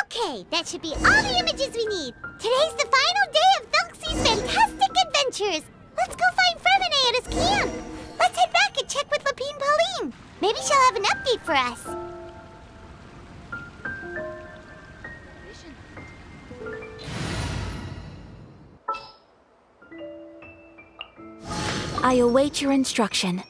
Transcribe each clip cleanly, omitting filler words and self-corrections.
Okay, that should be all the images we need. Today's the final day of Felxie's fantastic adventures. Let's go find Fremine at his camp. Let's head back and check with Lapine Pauline. Maybe she'll have an update for us. I await your instruction.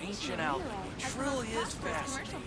Ancient Alchemy truly is fascinating.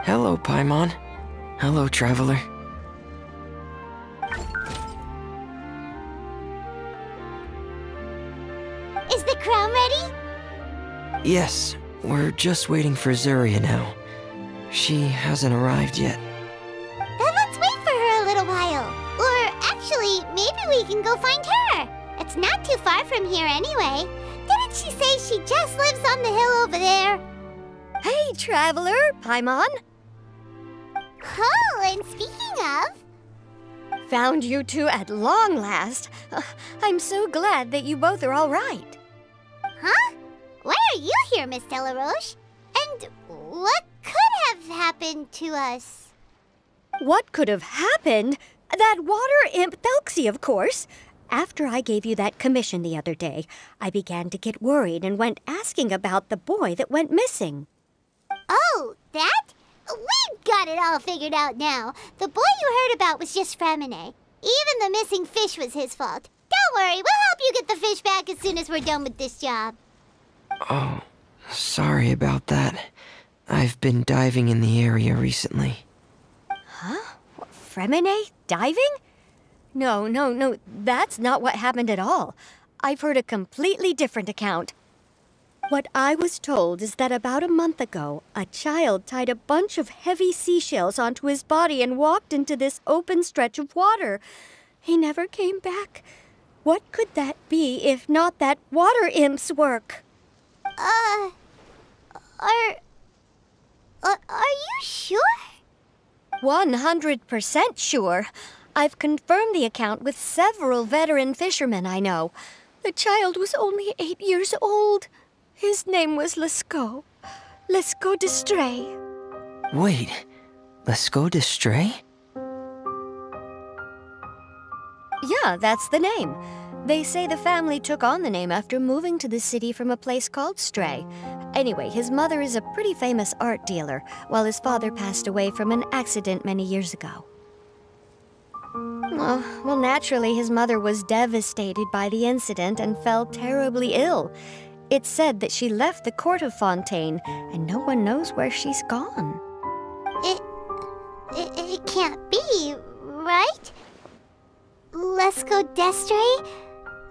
Hello, Paimon. Hello, traveler. Is the crown ready? Yes, we're just waiting for Zuria now. She hasn't arrived yet. Then let's wait for her a little while. Or actually, maybe we can go find her. It's not too far from here anyway. Didn't she say she just lives on the hill over there? Hey, traveler, Paimon. Oh, and speaking of... Found you two at long last. I'm so glad that you both are all right. Huh? Why are you here, Miss Delaroche? And what could have happened to us? What could have happened? That water imp Felxie, of course. After I gave you that commission the other day, I began to get worried and went asking about the boy that went missing. Oh, that? We've got it all figured out now. The boy you heard about was just Fremine. Even the missing fish was his fault. Don't worry, we'll help you get the fish back as soon as we're done with this job. Oh, sorry about that. I've been diving in the area recently. Huh? Fremine? Diving? No, that's not what happened at all. I've heard a completely different account. What I was told is that about a month ago, a child tied a bunch of heavy seashells onto his body and walked into this open stretch of water. He never came back. What could that be if not that water imp's work? Are you sure? 100% sure. I've confirmed the account with several veteran fishermen I know. The child was only 8 years old. His name was Lescaut. Lescaut d'Estray. Wait, Lescaut d'Estray? Yeah, that's the name. They say the family took on the name after moving to the city from a place called Stray. Anyway, his mother is a pretty famous art dealer, while his father passed away from an accident many years ago. Well, naturally, his mother was devastated by the incident and fell terribly ill. It's said that she left the court of Fontaine, and no one knows where she's gone. It can't be, right? Lescaut d'Estray?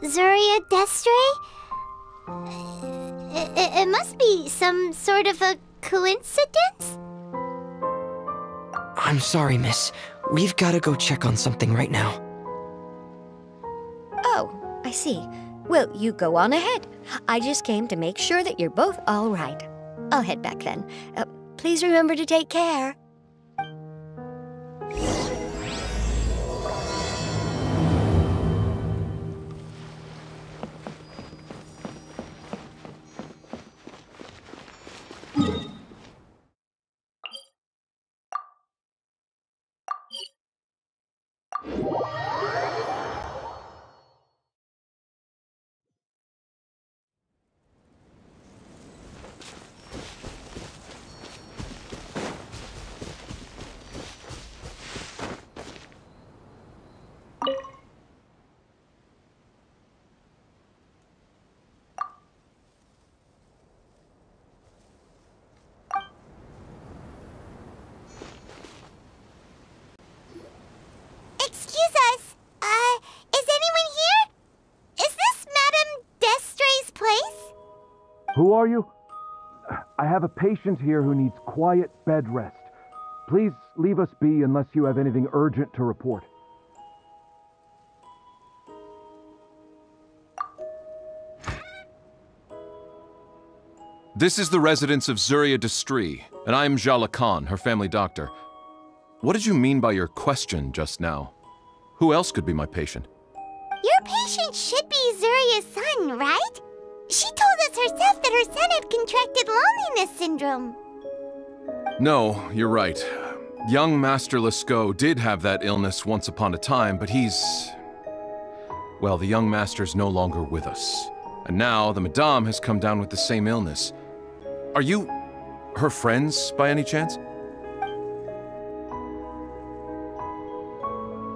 Zuria d'Estray? It must be some sort of a coincidence? I'm sorry, miss. We've got to go check on something right now. Oh, I see. Well, you go on ahead. I just came to make sure that you're both all right. I'll head back then. Please remember to take care. Who are you? I have a patient here who needs quiet bed rest. Please leave us be unless you have anything urgent to report. This is the residence of Zuria Destri, and I am Jala Khan, her family doctor. What did you mean by your question just now? Who else could be my patient? Your patient should be Zuria's son, right? She told us herself that her son had contracted loneliness syndrome. No, you're right. Young Master Lescaut did have that illness once upon a time, but well, the young master's no longer with us. And now the Madame has come down with the same illness. Are you her friends by any chance?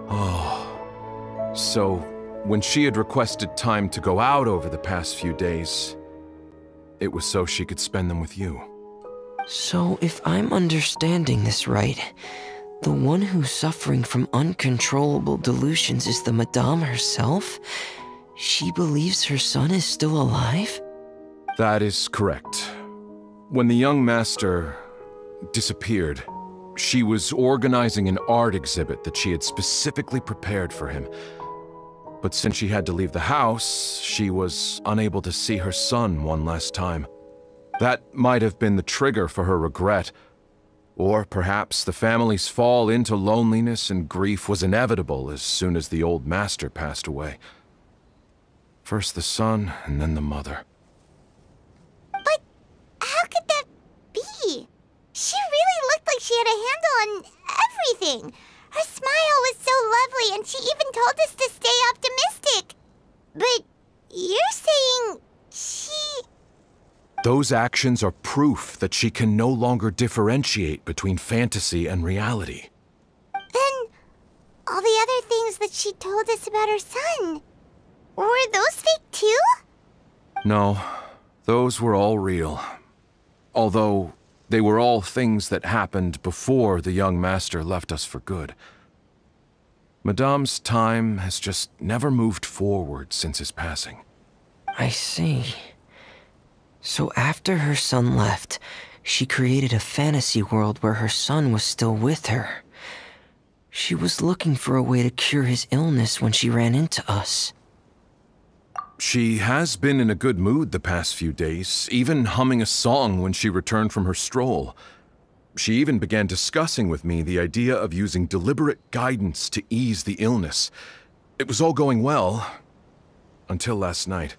Oh, so when she had requested time to go out over the past few days, it was so she could spend them with you. So, if I'm understanding this right, the one who's suffering from uncontrollable delusions is the Madame herself? She believes her son is still alive? That is correct. When the young master disappeared, she was organizing an art exhibit that she had specifically prepared for him. But since she had to leave the house, she was unable to see her son one last time. That might have been the trigger for her regret. Or perhaps the family's fall into loneliness and grief was inevitable as soon as the old master passed away. First the son, and then the mother. But how could that be? She really looked like she had a handle on everything. Her smile was so lovely, and she even told us to stay optimistic. But you're saying she... Those actions are proof that she can no longer differentiate between fantasy and reality. Then, all the other things that she told us about her son, were those fake too? No, those were all real. Although, they were all things that happened before the young master left us for good. Madame's time has just never moved forward since his passing. I see. So after her son left, she created a fantasy world where her son was still with her. She was looking for a way to cure his illness when she ran into us. She has been in a good mood the past few days, even humming a song when she returned from her stroll. She even began discussing with me the idea of using deliberate guidance to ease the illness. It was all going well, until last night.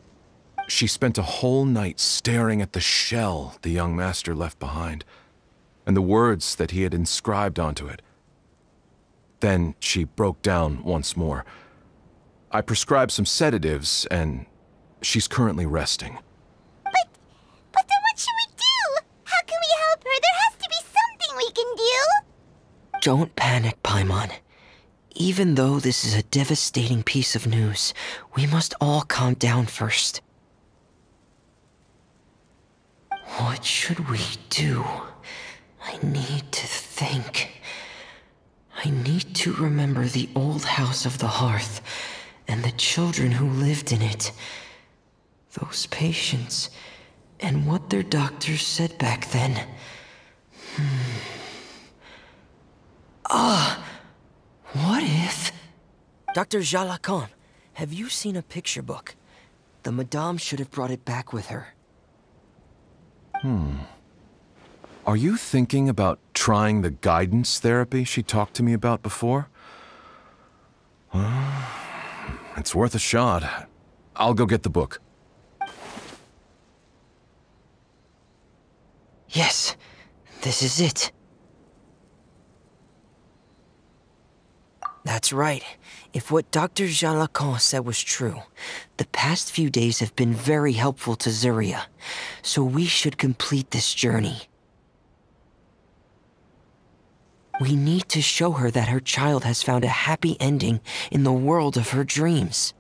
She spent a whole night staring at the shell the young master left behind, and the words that he had inscribed onto it. Then she broke down once more. I prescribed some sedatives, and she's currently resting. But then what should we do? How can we help her? There has to be something we can do! Don't panic, Paimon. Even though this is a devastating piece of news, we must all calm down first. What should we do? I need to think. I need to remember the old house of the hearth and the children who lived in it. Those patients and what their doctors said back then. What if... Dr. Jala Khan, have you seen a picture book? The Madame should have brought it back with her. Are you thinking about trying the guidance therapy she talked to me about before? It's worth a shot. I'll go get the book. Yes, this is it. That's right. If what Dr. Jean Lacan said was true, the past few days have been very helpful to Zuria, so we should complete this journey. We need to show her that her child has found a happy ending in the world of her dreams.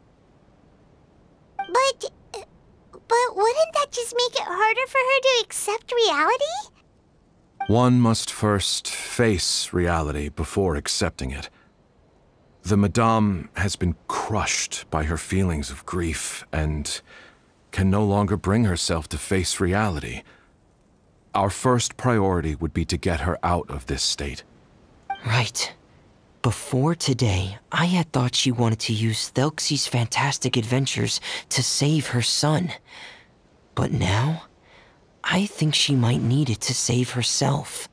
But wouldn't that just make it harder for her to accept reality? One must first face reality before accepting it. The Madame has been crushed by her feelings of grief, and can no longer bring herself to face reality. Our first priority would be to get her out of this state. Right. Before today, I had thought she wanted to use Thelxie's fantastic adventures to save her son. But now, I think she might need it to save herself.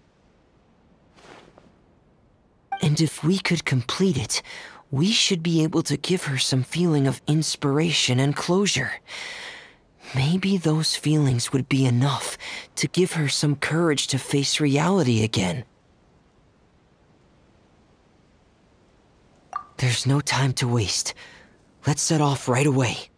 And if we could complete it, we should be able to give her some feeling of inspiration and closure. Maybe those feelings would be enough to give her some courage to face reality again. There's no time to waste. Let's set off right away.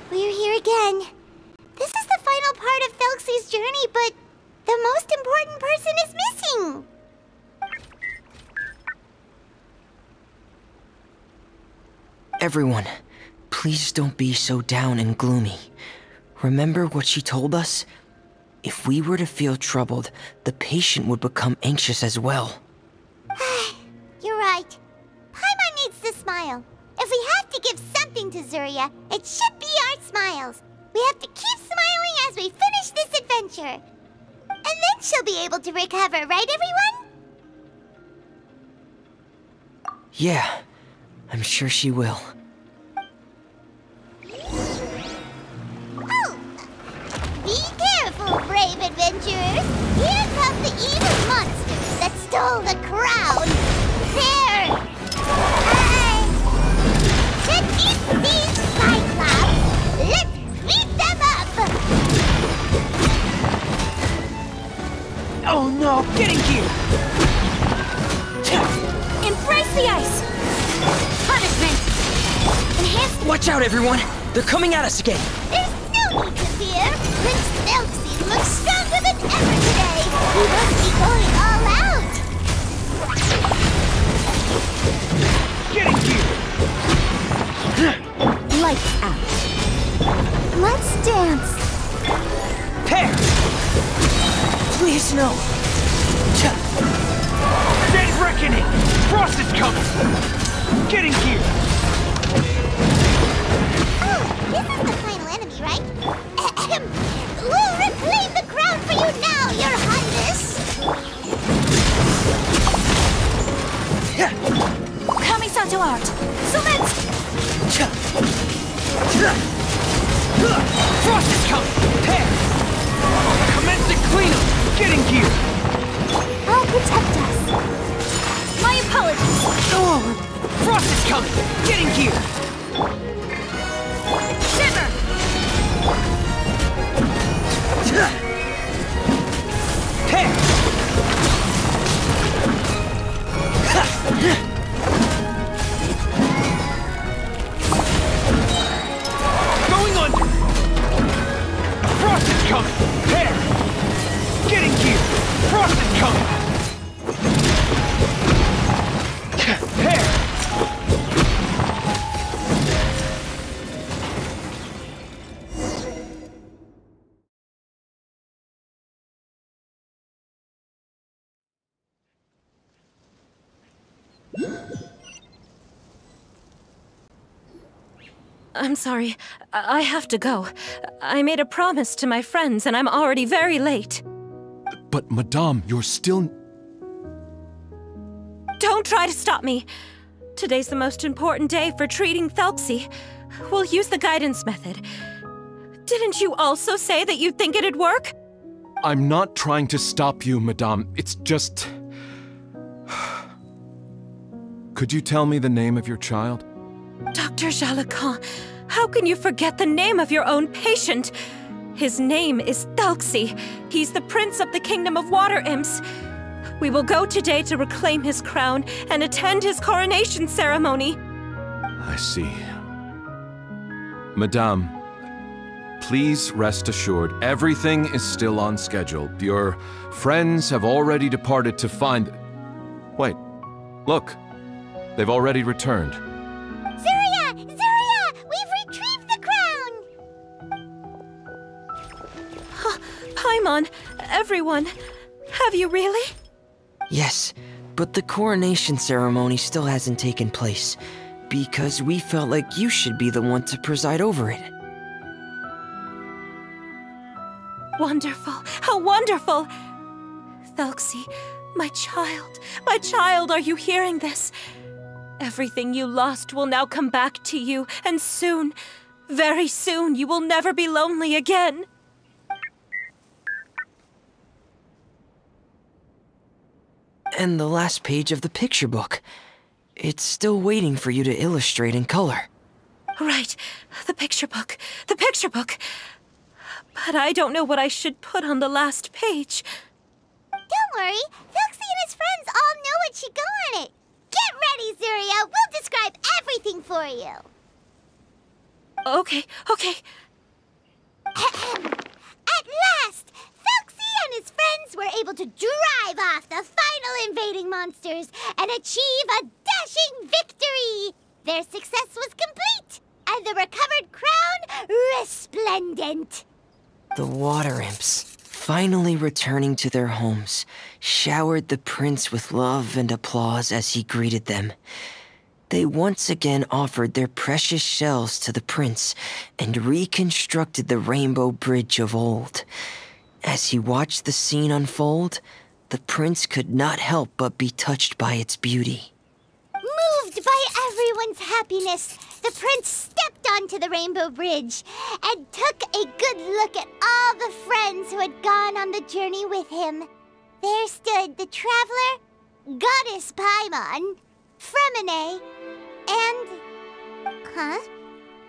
We're here again. This is the final part of Thelxie's journey, but the most important person is missing. Everyone, please don't be so down and gloomy. Remember what she told us? If we were to feel troubled, the patient would become anxious as well. You're right. Paimon needs to smile. If we have to give something to Zuria, it should be our smiles. We have to keep smiling as we finish this adventure. And then she'll be able to recover, right everyone? Yeah, I'm sure she will. Oh! Be careful, brave adventurers! Here come the evil monsters that stole the crown! There! To beat these Cyclops, let's beat them up! Oh no, getting here! Embrace the ice! Punishment! Enhanced... Watch out, everyone! They're coming at us again! There's no need to fear! Prince Thelxie looks stronger than ever today! He must be going all out! Getting here! Lights out. Let's dance! Pair! Please, no! Dead reckoning! Frost is coming! Getting here! Oh, this is the final enemy, right? Ahem. We'll reclaim the crown for you now, Your Highness! Kamisato art! So let's... Frost is coming! Pair! Commence the cleanup! Getting here! I'll protect us. My apologies. Oh! Frost is coming! Getting here! Shiver! Pair! Going under! Frost is coming! Pair! Getting here! Frost is coming! Pair! I'm sorry. I have to go. I made a promise to my friends, and I'm already very late. But, Madame, you're still... try to stop me. Today's the most important day for treating Thelxie. We'll use the guidance method. Didn't you also say that you'd think it'd work? I'm not trying to stop you, Madame. It's just... Could you tell me the name of your child? Dr. Jalacan, how can you forget the name of your own patient? His name is Thelxie. He's the prince of the kingdom of water imps. We will go today to reclaim his crown and attend his coronation ceremony. I see. Madame, please rest assured, everything is still on schedule. Your friends have already departed to find... Wait, look. They've already returned. Zuria! Zuria! We've retrieved the crown! Paimon, everyone, have you really? Yes, but the coronation ceremony still hasn't taken place, because we felt like you should be the one to preside over it. Wonderful, how wonderful! Thelxie, my child, are you hearing this? Everything you lost will now come back to you, and soon, very soon, you will never be lonely again. And the last page of the picture book. It's still waiting for you to illustrate in color. Right, the picture book. But I don't know what I should put on the last page. Don't worry, Thelxie and his friends all know what should go on it. Get ready, Zuria. We'll describe everything for you. Okay. At last, Thelxie and his friends were able to drive off the final invading monsters and achieve a dashing victory. Their success was complete, and the recovered crown resplendent. The water imps, finally returning to their homes, showered the prince with love and applause as he greeted them. They once again offered their precious shells to the prince and reconstructed the rainbow bridge of old. As he watched the scene unfold, the prince could not help but be touched by its beauty. Moved by everyone's happiness, the prince stepped onto the rainbow bridge and took a good look at all the friends who had gone on the journey with him. There stood the traveler, Goddess Paimon, Fremine, and...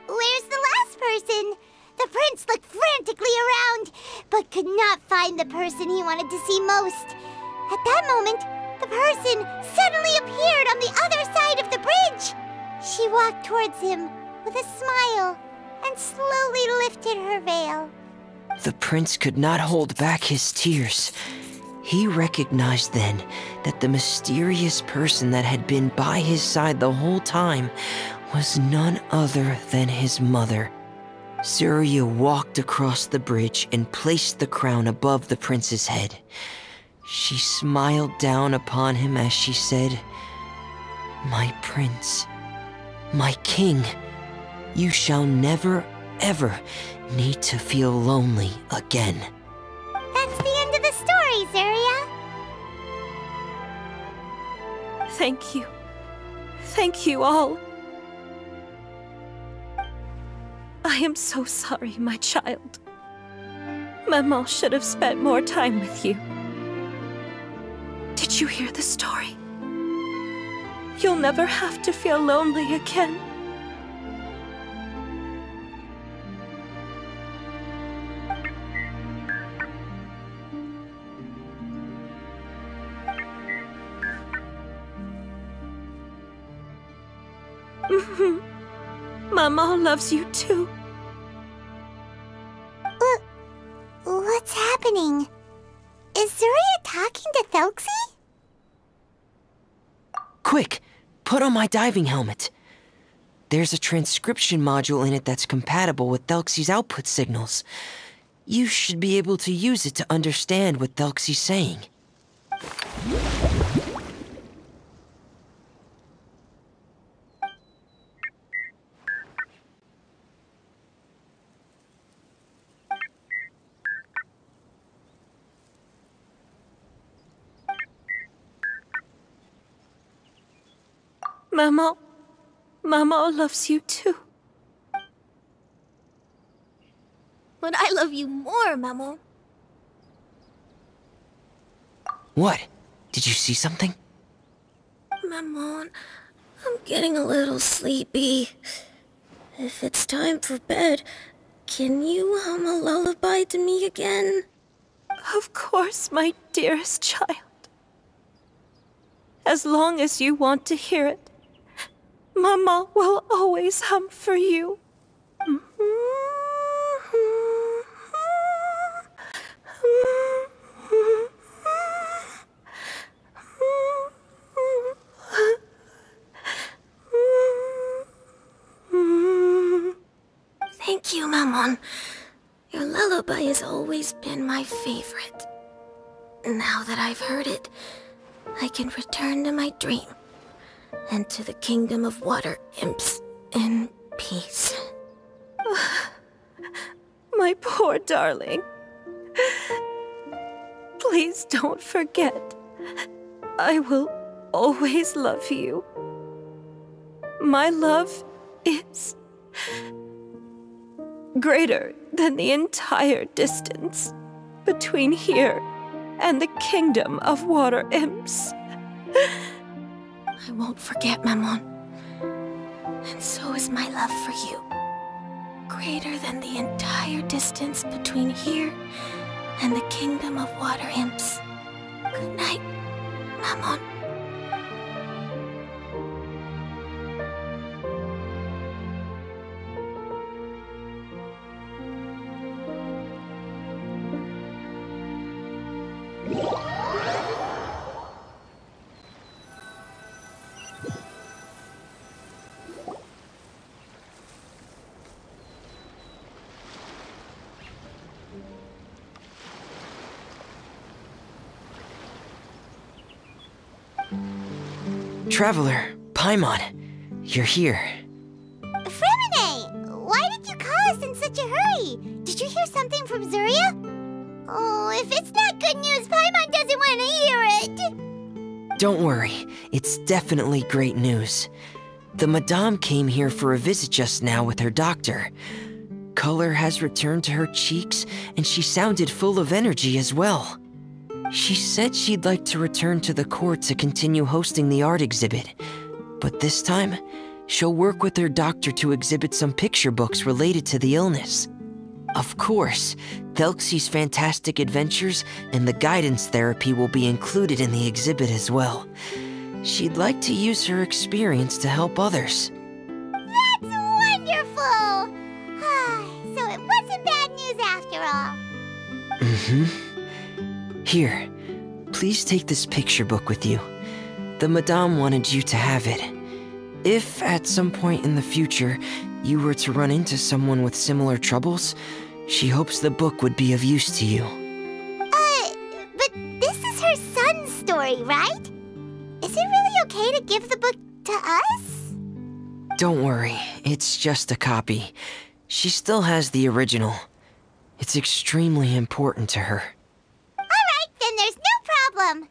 Where's the last person? The prince looked frantically around, but could not find the person he wanted to see most. At that moment, the person suddenly appeared on the other side of the bridge. She walked towards him with a smile and slowly lifted her veil. The prince could not hold back his tears. He recognized then that the mysterious person that had been by his side the whole time was none other than his mother. Zuria walked across the bridge and placed the crown above the prince's head. She smiled down upon him as she said, "My prince, my king, you shall never, ever need to feel lonely again." That's the end of the story, Zuria. Thank you. Thank you all. I am so sorry, my child. Maman should have spent more time with you. Did you hear the story? You'll never have to feel lonely again. Mama loves you too. What's happening? Is Zuria talking to Thelxie? Quick, put on my diving helmet. There's a transcription module in it that's compatible with Thelxie's output signals. You should be able to use it to understand what Thelxie's saying. Maman. Maman loves you too. But I love you more, Maman. What? Did you see something? Maman, I'm getting a little sleepy. If it's time for bed, can you hum a lullaby to me again? Of course, my dearest child. As long as you want to hear it, Maman will always hum for you. Thank you, Maman. Your lullaby has always been my favorite. Now that I've heard it, I can return to my dream and to the kingdom of water imps in peace. My poor darling. Please don't forget. I will always love you. My love is greater than the entire distance between here and the kingdom of water imps. I won't forget, Maman. And so is my love for you. Greater than the entire distance between here and the kingdom of water imps. Good night, Maman. Traveler, Paimon, you're here. Fremine! Why did you call us in such a hurry? Did you hear something from Zuria? Oh, if it's not good news, Paimon doesn't want to hear it! Don't worry, it's definitely great news. The Madame came here for a visit just now with her doctor. Color has returned to her cheeks, and she sounded full of energy as well. She said she'd like to return to the court to continue hosting the art exhibit. But this time, she'll work with her doctor to exhibit some picture books related to the illness. Of course, Thelxie's fantastic adventures and the guidance therapy will be included in the exhibit as well. She'd like to use her experience to help others. That's wonderful! So it wasn't bad news after all. Mm-hmm. Here, please take this picture book with you. The Madame wanted you to have it. If, at some point in the future, you were to run into someone with similar troubles, she hopes the book would be of use to you. But this is her son's story, right? Is it really okay to give the book to us? Don't worry, it's just a copy. She still has the original. It's extremely important to her. Then there's no problem.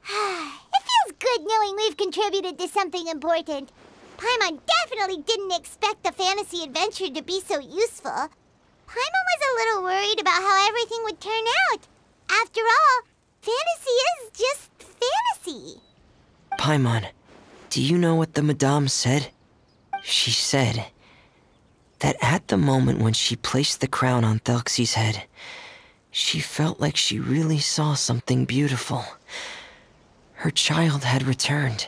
It feels good knowing we've contributed to something important. Paimon definitely didn't expect the fantasy adventure to be so useful. Paimon was a little worried about how everything would turn out. After all, fantasy is just fantasy. Paimon, do you know what the Madame said? She said that at the moment when she placed the crown on Thelxie's head, she felt like she really saw something beautiful. Her child had returned,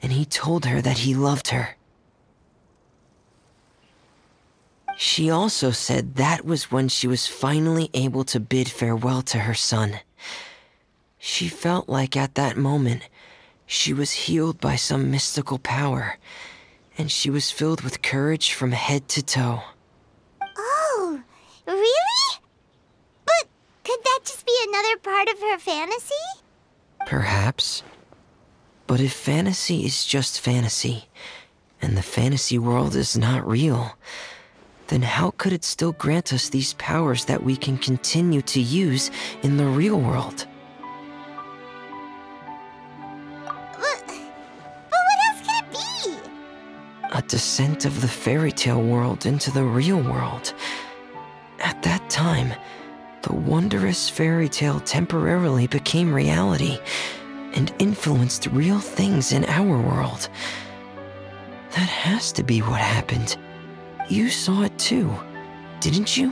and he told her that he loved her. She also said that was when she was finally able to bid farewell to her son. She felt like at that moment, she was healed by some mystical power, and she was filled with courage from head to toe. Oh, really? Could that just be another part of her fantasy? Perhaps. But if fantasy is just fantasy, and the fantasy world is not real, then how could it still grant us these powers that we can continue to use in the real world? But what else could it be? descent of the fairy tale world into the real world. At that time, the wondrous fairy tale temporarily became reality and influenced real things in our world. That has to be what happened. You saw it too, didn't you?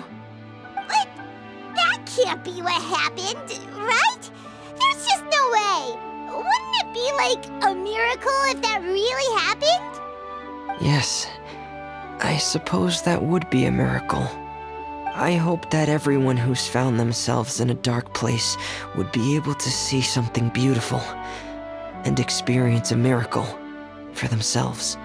What? That can't be what happened, right? There's just no way. Wouldn't it be like a miracle if that really happened? Yes, I suppose that would be a miracle. I hope that everyone who's found themselves in a dark place would be able to see something beautiful and experience a miracle for themselves.